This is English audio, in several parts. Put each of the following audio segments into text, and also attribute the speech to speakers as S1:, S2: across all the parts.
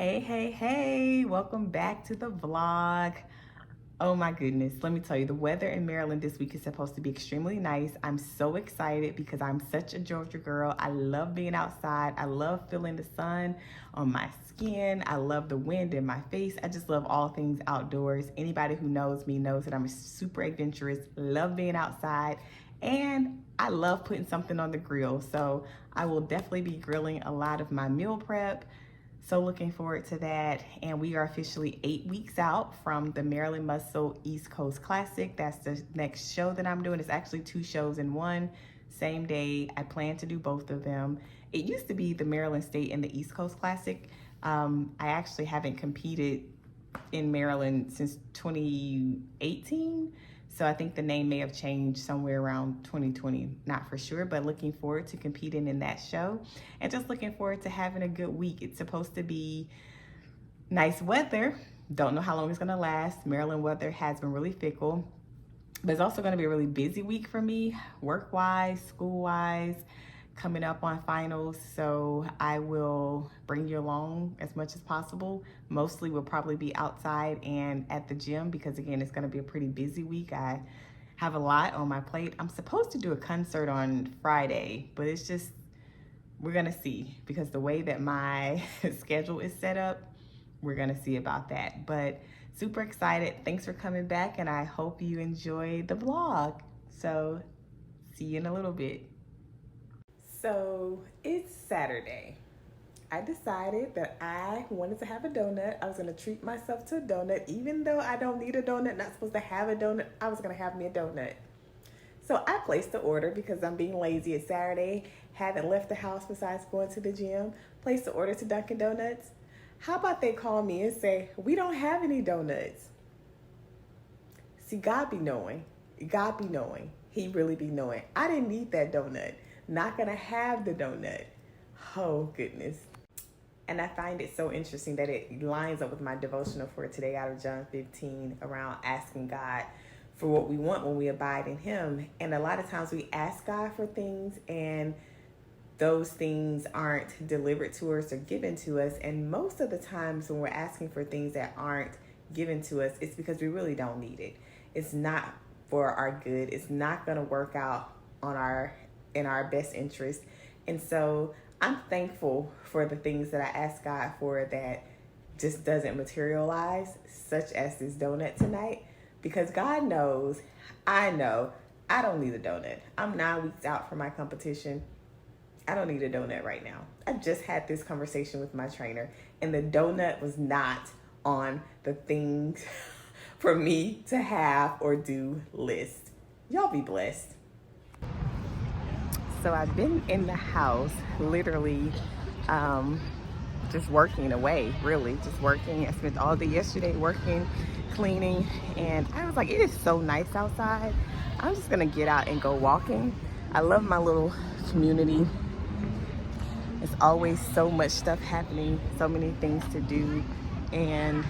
S1: Hey, welcome back to the vlog. Oh my goodness, let me tell you, the weather in Maryland this week is supposed to be extremely nice. I'm so excited because I'm such a Georgia girl. I love being outside. I love feeling the sun on my skin. I love the wind in my face. I just love all things outdoors. Anybody who knows me knows that I'm super adventurous, love being outside, and I love putting something on the grill. So I will definitely be grilling a lot of my meal prep. So looking forward to that. And we are officially 8 weeks out from the Maryland Muscle East Coast Classic. That's the next show that I'm doing. It's actually 2 shows in one, same day. I plan to do both of them. It used to be the Maryland State and the East Coast Classic. I actually haven't competed in Maryland since 2018. So I think the name may have changed somewhere around 2020, not for sure, but looking forward to competing in that show and just looking forward to having a good week. It's supposed to be nice weather. Don't know how long it's gonna last. Maryland weather has been really fickle, but it's also gonna be a really busy week for me, work-wise, school-wise, coming up on finals. So I will bring you along as much as possible. Mostly we'll probably be outside and at the gym because again, it's gonna be a pretty busy week. I have a lot on my plate. I'm supposed to do a concert on Friday, but it's just, we're gonna see because the way that my schedule is set up, we're gonna see about that. But super excited. Thanks for coming back and I hope you enjoy the vlog. So see you in a little bit. So it's Saturday. I decided that I wanted to have a donut. I was gonna treat myself to a donut. Even though I don't need a donut, not supposed to have a donut, I was gonna have me a donut. So I placed the order because I'm being lazy. It's Saturday, haven't left the house besides going to the gym. Placed the order to Dunkin' Donuts. How about they call me and say, we don't have any donuts? See, God be knowing. God be knowing. He really be knowing. I didn't need that donut. Not gonna have the donut. Oh goodness. And I find it so interesting that it lines up with my devotional for today out of John 15 around asking God for what we want when we abide in him. And a lot of times we ask God for things and those things aren't delivered to us or given to us. And most of the times when we're asking for things that aren't given to us, it's because we really don't need it. It's not for our good. It's not gonna work out in our best interest. And so I'm thankful for the things that I ask God for that just doesn't materialize, such as this donut tonight, because God knows, I know, I don't need a donut. I'm 9 weeks out from my competition. I don't need a donut right now. I just had this conversation with my trainer and the donut was not on the things for me to have or do list. Y'all be blessed. So I've been in the house literally just working away, really just working. I spent all day yesterday working, cleaning, and I was like, it is so nice outside. I'm just gonna get out and go walking. I love my little community. There's always so much stuff happening, so many things to do, and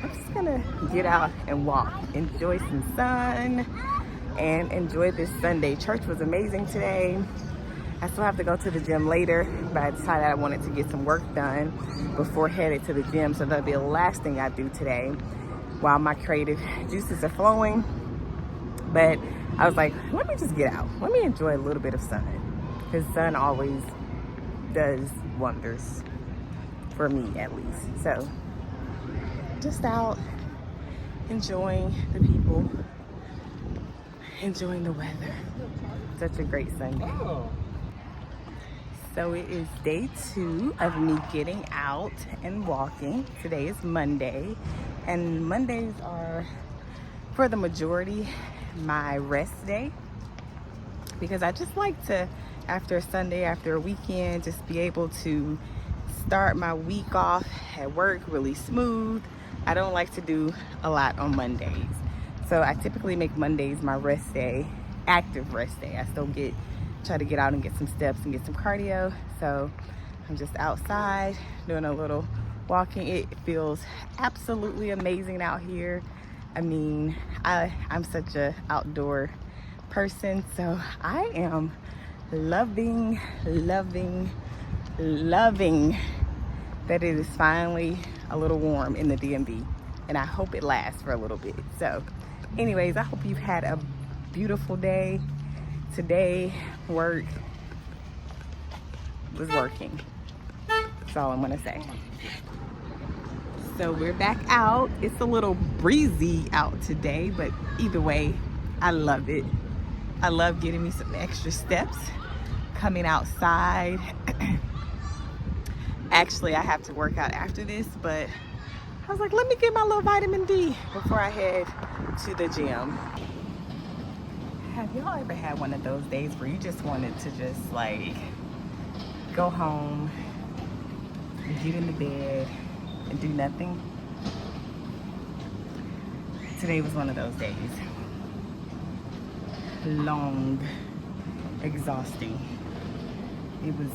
S1: I'm just gonna get out and walk, enjoy some sun, and enjoy this Sunday. Church was amazing today. I still have to go to the gym later, but I decided I wanted to get some work done before headed to the gym, so that'll be the last thing I do today while my creative juices are flowing. But I was like, let me just get out. Let me enjoy a little bit of sun, because sun always does wonders for me, at least. So just out, enjoying the people, enjoying the weather. Such a great Sunday. So it is day 2 of me getting out and walking. Today is Monday, and Mondays are, for the majority, my rest day, because I just like to, after a Sunday, after a weekend, just be able to start my week off at work really smooth. I don't like to do a lot on Mondays. So I typically make Mondays my rest day, active rest day. I still try to get out and get some steps and get some cardio. So I'm just outside doing a little walking. It feels absolutely amazing out here. I mean, I'm such a outdoor person, so I am loving that it is finally a little warm in the DMV, and I hope it lasts for a little bit. So anyways, I hope you've had a beautiful day. Today work was working. That's all I'm gonna say. So we're back out. It's a little breezy out today, but either way, I love it. I love getting me some extra steps coming outside. Actually, I have to work out after this, but I was like, let me get my little vitamin D before I head to the gym. Have y'all ever had one of those days where you just wanted to just like go home, get in the bed, and do nothing? Today was one of those days. Long, exhausting. It was,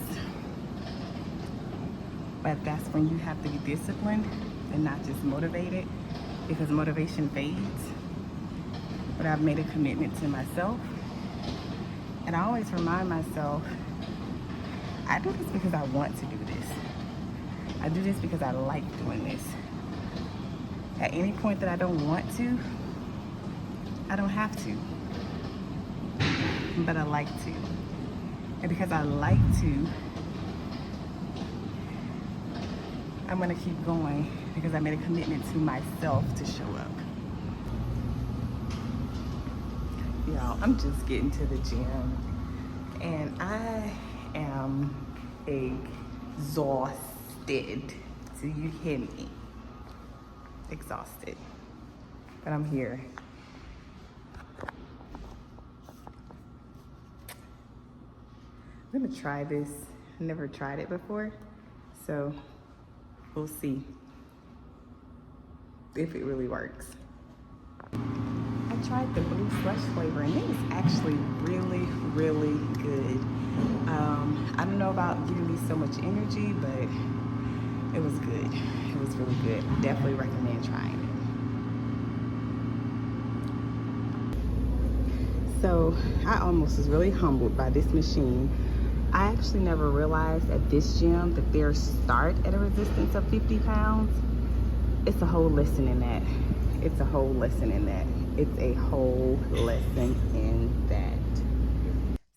S1: but that's when you have to be disciplined and not just motivated, because motivation fades. But I've made a commitment to myself, and I always remind myself, I do this because I want to do this. I do this because I like doing this. At any point that I don't want to, I don't have to, but I like to. And because I like to, I'm gonna keep going because I made a commitment to myself to show up. Y'all, I'm just getting to the gym and I am exhausted. Do you hear me? Exhausted, but I'm here. I'm gonna try this. I never tried it before, so we'll see if it really works. I tried the blue slush flavor and it was actually really, really good. I don't know about giving me so much energy, but it was good. It was really good. Definitely recommend trying it. So I almost was really humbled by this machine. I actually never realized at this gym that their start at a resistance of 50 pounds. It's a whole lesson in that. It's a whole lesson in that. It's a whole lesson in that.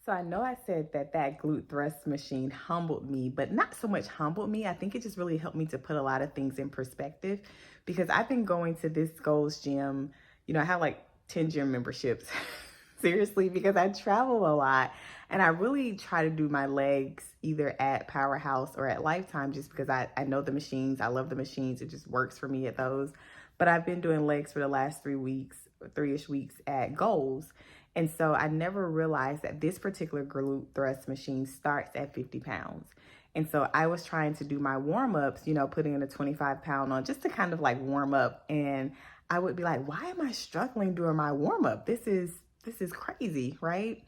S1: So I know I said that glute thrust machine humbled me, but not so much humbled me. I think it just really helped me to put a lot of things in perspective, because I've been going to this Goals gym. You know, I have like 10 gym memberships. Seriously, because I travel a lot and I really try to do my legs either at Powerhouse or at Lifetime, just because I know the machines. I love the machines. It just works for me at those. But I've been doing legs for the last 3-ish weeks at Goals. And so I never realized that this particular glute thrust machine starts at 50 pounds. And so I was trying to do my warm-ups, you know, putting in a 25-pound on just to kind of like warm up. And I would be like, why am I struggling during my warm-up? This is crazy, right?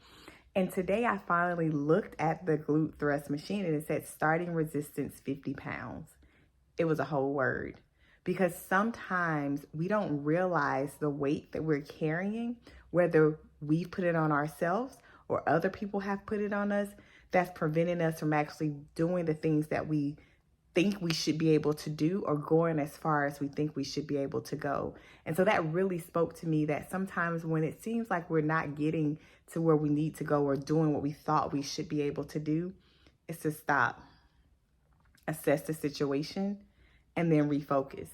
S1: And today I finally looked at the glute thrust machine and it said starting resistance 50 pounds. It was a whole word, because sometimes we don't realize the weight that we're carrying, whether we put it on ourselves or other people have put it on us, that's preventing us from actually doing the things that we think we should be able to do, or going as far as we think we should be able to go. And so that really spoke to me, that sometimes when it seems like we're not getting to where we need to go or doing what we thought we should be able to do, is to stop, assess the situation, and then refocus.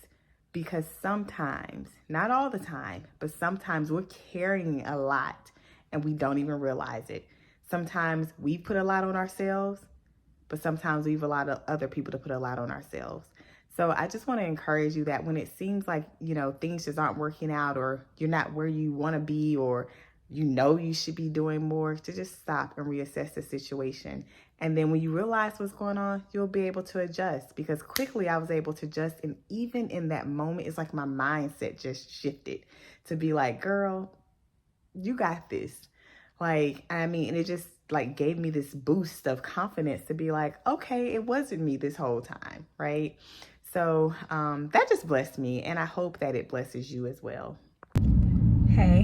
S1: Because sometimes, not all the time, but sometimes we're carrying a lot and we don't even realize it. Sometimes we put a lot on ourselves, but sometimes we have a lot of other people to put a lot on ourselves. So I just want to encourage you that when it seems like, you know, things just aren't working out, or you're not where you want to be, or you know you should be doing more, to just stop and reassess the situation. And then when you realize what's going on, you'll be able to adjust. Because quickly I was able to adjust. And even in that moment, it's like my mindset just shifted to be like, girl, you got this. Like, I mean, and it just like gave me this boost of confidence to be like, okay, it wasn't me this whole time, right? So that just blessed me, and I hope that it blesses you as well. Hey.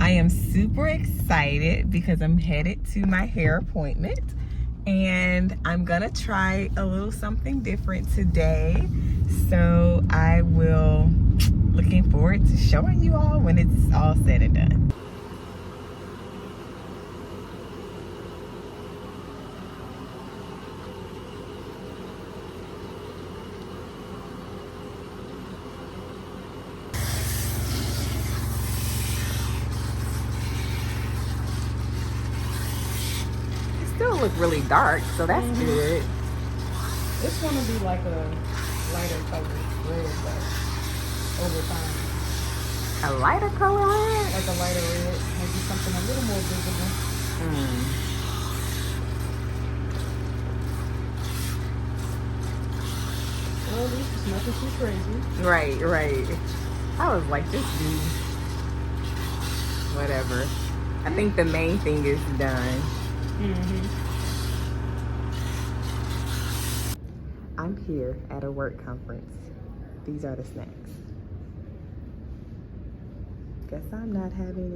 S1: I am super excited because I'm headed to my hair appointment, and I'm gonna try a little something different today. So I will, looking forward to showing you all when it's all said and done. Still look really dark, so that's good.
S2: It's gonna be like a lighter color red though, over time.
S1: A lighter color red?
S2: Like a lighter red, maybe something a little more visible. Well, at least it's nothing too crazy.
S1: Right, right. I was like, this dude, whatever. I think the main thing is done. I'm here at a work conference. These are the snacks. Guess I'm not having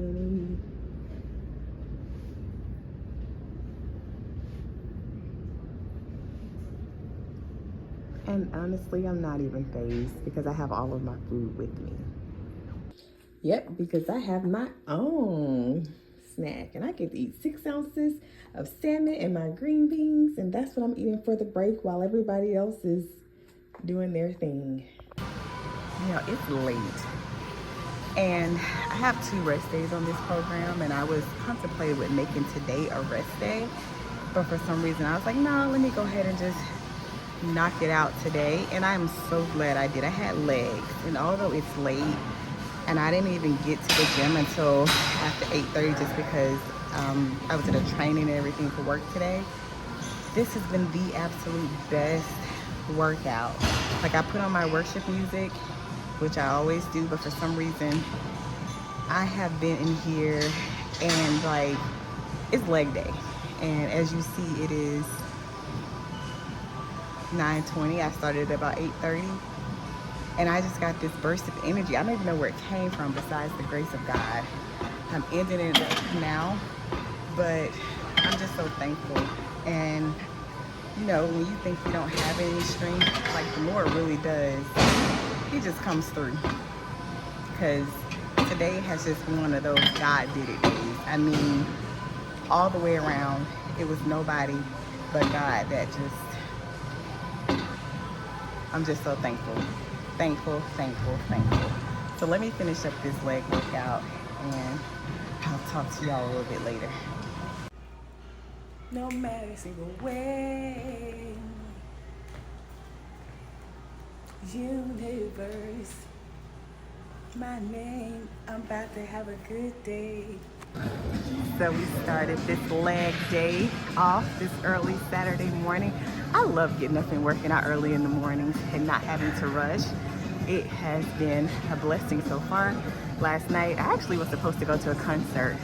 S1: any. And honestly, I'm not even fazed because I have all of my food with me. Yep, because I have my own snack and I get to eat 6 ounces of salmon and my green beans, and that's what I'm eating for the break while everybody else is doing their thing. You know, it's late and I have 2 rest days on this program, and I was contemplating with making today a rest day, but for some reason I was like, no, let me go ahead and just knock it out today. And I'm so glad I did. I had legs, and although it's late and I didn't even get to the gym until after 8:30 just because I was at a training and everything for work today, this has been the absolute best workout. Like, I put on my worship music, which I always do, but for some reason I have been in here and like, it's leg day, and as you see, it is 9:20. I started at about 8:30, and I just got this burst of energy. I don't even know where it came from besides the grace of God. I'm ending it now, but I'm just so thankful. And you know, when you think you don't have any strength, like, the Lord really does. He just comes through, because today has just been one of those God did it days. I mean, all the way around, it was nobody but God that just, I'm just so thankful. Thankful, thankful, thankful. So let me finish up this leg workout and I'll talk to y'all a little bit later. No matter single way, universe, my name, I'm about to have a good day. So we started this leg day off this early Saturday morning. I love getting up and working out early in the mornings and not having to rush. It has been a blessing so far. Last night, I actually was supposed to go to a concert.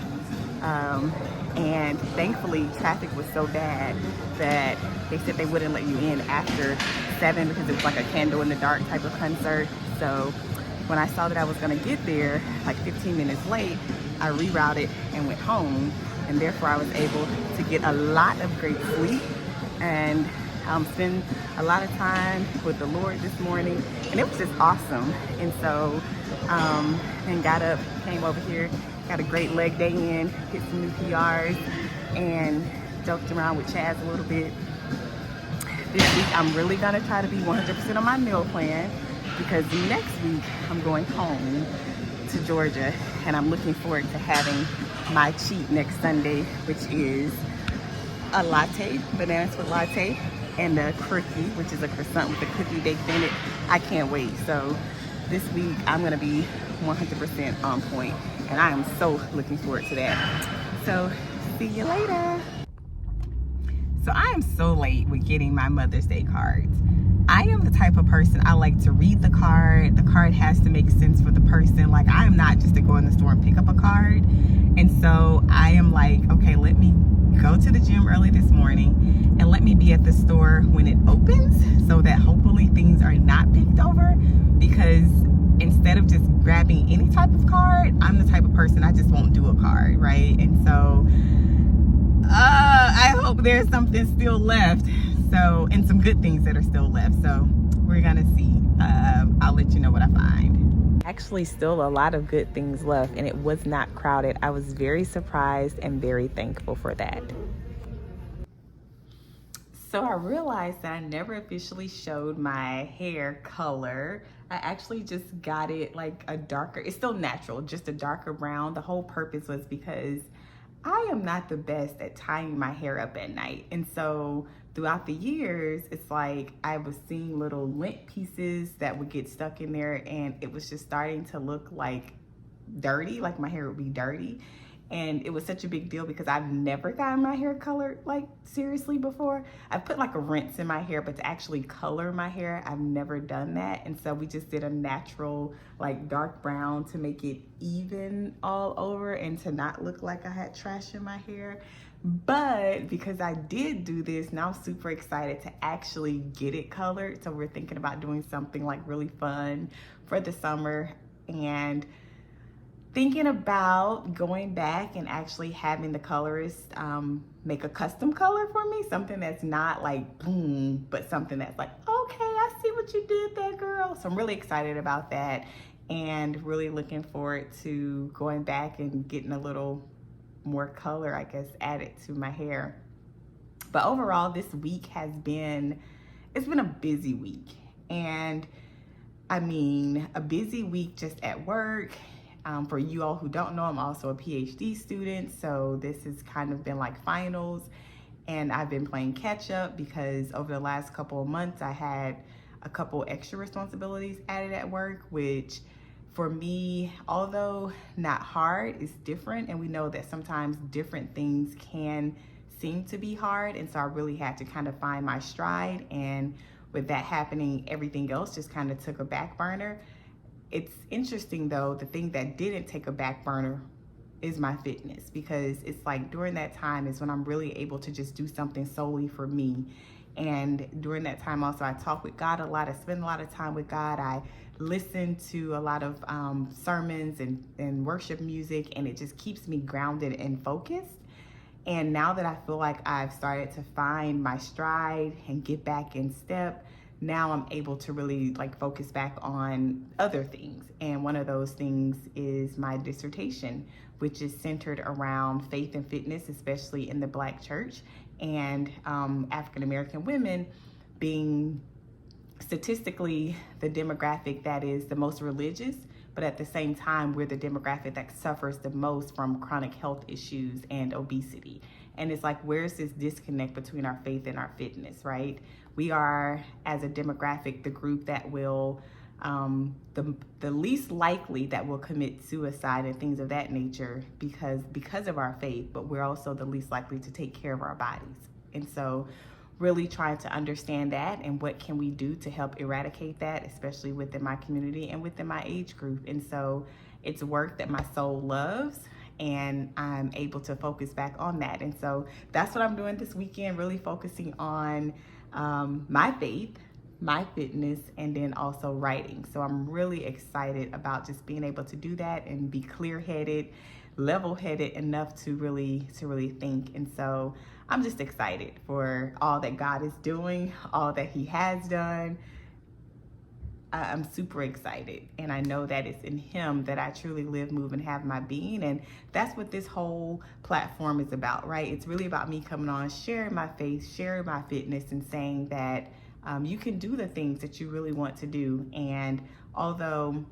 S1: And thankfully traffic was so bad that they said they wouldn't let you in after 7 because it was like a candle in the dark type of concert. So when I saw that I was gonna get there like 15 minutes late, I rerouted and went home, and therefore I was able to get a lot of great sleep and spend a lot of time with the Lord this morning, and it was just awesome. And so and got up, came over here, got a great leg day in, hit some new PRs, and joked around with Chaz a little bit. This week I'm really gonna try to be 100% on my meal plan, because next week I'm going home to Georgia, and I'm looking forward to having my cheat next Sunday, which is a latte, banana split latte, and a cookie, which is a croissant with a cookie baked in it. I can't wait. So this week I'm gonna be 100% on point, and I am so looking forward to that. So see you later. So I am so late with getting my Mother's Day cards. I am the type of person, I like to read the card. The card has to make sense for the person. Like, I am not just to go in the store and pick up a card. And so I am like, okay, let me go to the gym early this morning and let me be at the store when it opens, so that hopefully things are not picked over. Because instead of just grabbing any type of card, I'm the type of person, I just won't do a card, right? And so I hope there's something still left. So, and some good things that are still left. So we're gonna see. I'll let you know what I find. Actually, still a lot of good things left, and it was not crowded. I was very surprised and very thankful for that. So I realized that I never officially showed my hair color. I actually just got it like a darker, it's still natural, just a darker brown. The whole purpose was because I am not the best at tying my hair up at night. And so throughout the years, it's like I was seeing little lint pieces that would get stuck in there, and it was just starting to look like dirty, like my hair would be dirty. And it was such a big deal because I've never gotten my hair colored like seriously before. I've put like a rinse in my hair, but to actually color my hair, I've never done that. And so we just did a natural like dark brown to make it even all over and to not look like I had trash in my hair. But because I did do this, now I'm super excited to actually get it colored. So we're thinking about doing something like really fun for the summer, and thinking about going back and actually having the colorist make a custom color for me, something that's not like boom, but something that's like, okay, I see what you did there, girl. So I'm really excited about that and really looking forward to going back and getting a little more color, I guess, added to my hair. But overall, this week has been, it's been a busy week. And I mean, a busy week just at work. For you all who don't know, I'm also a PhD student, so this has kind of been like finals, and I've been playing catch up because over the last couple of months I had a couple extra responsibilities added at work, which for me, although not hard, is different, and we know that sometimes different things can seem to be hard, and so I really had to kind of find my stride, and with that happening, everything else just kind of took a back burner. It's interesting though, the thing that didn't take a back burner is my fitness, because it's like during that time is when I'm really able to just do something solely for me. And during that time also, I talk with God a lot. I spend a lot of time with God. I listen to a lot of sermons and worship music, and it just keeps me grounded and focused. And now that I feel like I've started to find my stride and get back in step, now I'm able to really like focus back on other things. And one of those things is my dissertation, which is centered around faith and fitness, especially in the Black church, and African-American women being statistically the demographic that is the most religious, but at the same time, we're the demographic that suffers the most from chronic health issues and obesity. And it's like, where's this disconnect between our faith and our fitness, right? We are, as a demographic, the group that will, the least likely that will commit suicide and things of that nature because of our faith, but we're also the least likely to take care of our bodies. And so really trying to understand that and what can we do to help eradicate that, especially within my community and within my age group. And so it's work that my soul loves, and I'm able to focus back on that. And so that's what I'm doing this weekend, really focusing on my faith, my fitness, and then also writing. So I'm really excited about just being able to do that and be clear-headed, level-headed enough to really think. And so I'm just excited for all that God is doing, all that He has done. I'm super excited, and I know that it's in Him that I truly live, move, and have my being. And that's what this whole platform is about, right? It's really about me coming on, sharing my faith, sharing my fitness, and saying that you can do the things that you really want to do. And although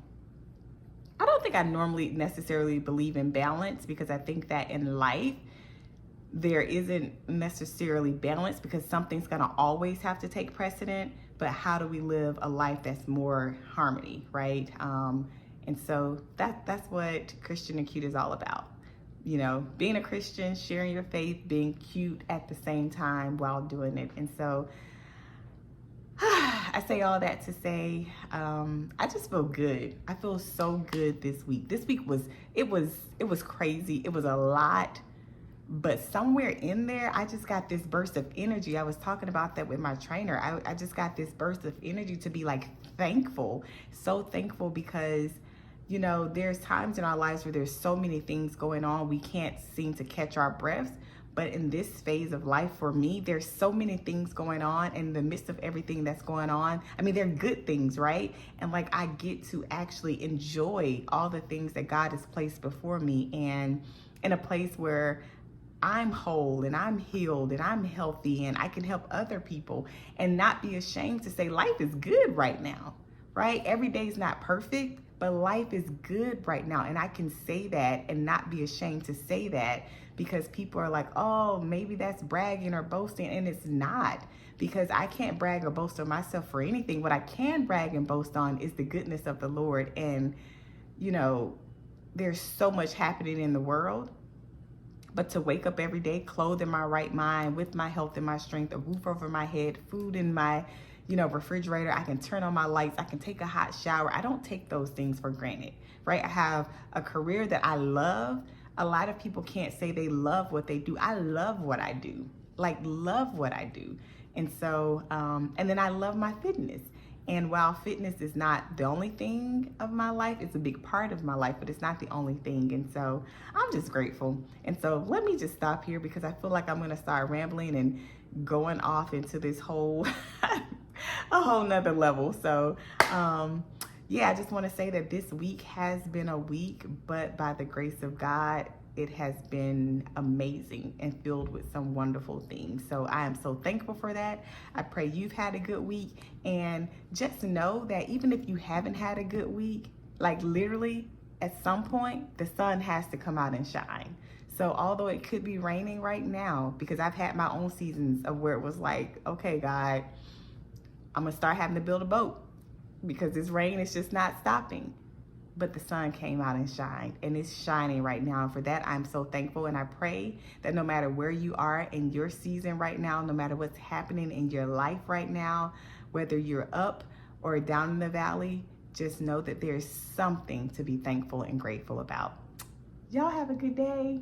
S1: I don't think I normally necessarily believe in balance, because I think that in life there isn't necessarily balance, because something's gonna always have to take precedent. But how do we live a life that's more harmony, right? And so that's what Christian and Cute is all about. You know, being a Christian, sharing your faith, being cute at the same time while doing it. And so I say all that to say, I just feel good. I feel so good this week. This week was crazy. It was a lot. But somewhere in there, I just got this burst of energy. I was talking about that with my trainer. I just got this burst of energy to be like thankful, so thankful, because, you know, there's times in our lives where there's so many things going on, we can't seem to catch our breaths. But in this phase of life for me, there's so many things going on in the midst of everything that's going on. I mean, they're good things, right? And like, I get to actually enjoy all the things that God has placed before me, and in a place where I'm whole and I'm healed and I'm healthy and I can help other people and not be ashamed to say life is good right now, right? Every day is not perfect, but life is good right now. And I can say that and not be ashamed to say that, because people are like, oh, maybe that's bragging or boasting. And it's not, because I can't brag or boast on myself for anything. What I can brag and boast on is the goodness of the Lord. And, you know, there's so much happening in the world. But to wake up every day, clothed in my right mind, with my health and my strength, a roof over my head, food in my, refrigerator, I can turn on my lights, I can take a hot shower. I don't take those things for granted, right? I have a career that I love. A lot of people can't say they love what they do. I love what I do, love what I do. And so, and then I love my fitness. And while fitness is not the only thing of my life, it's a big part of my life, but it's not the only thing. And so I'm just grateful. And so let me just stop here, because I feel like I'm going to start rambling and going off into this whole, a whole nother level. So, yeah, I just want to say that this week has been a week, but by the grace of God, it has been amazing and filled with some wonderful things. So I am so thankful for that. I pray you've had a good week. And just know that even if you haven't had a good week, literally at some point, the sun has to come out and shine. So although it could be raining right now, because I've had my own seasons of where it was like, okay, God, I'm gonna start having to build a boat because this rain is just not stopping. But the sun came out and shined, and it's shining right now. And for that, I'm so thankful. And I pray that no matter where you are in your season right now, no matter what's happening in your life right now, whether you're up or down in the valley, just know that there's something to be thankful and grateful about. Y'all have a good day.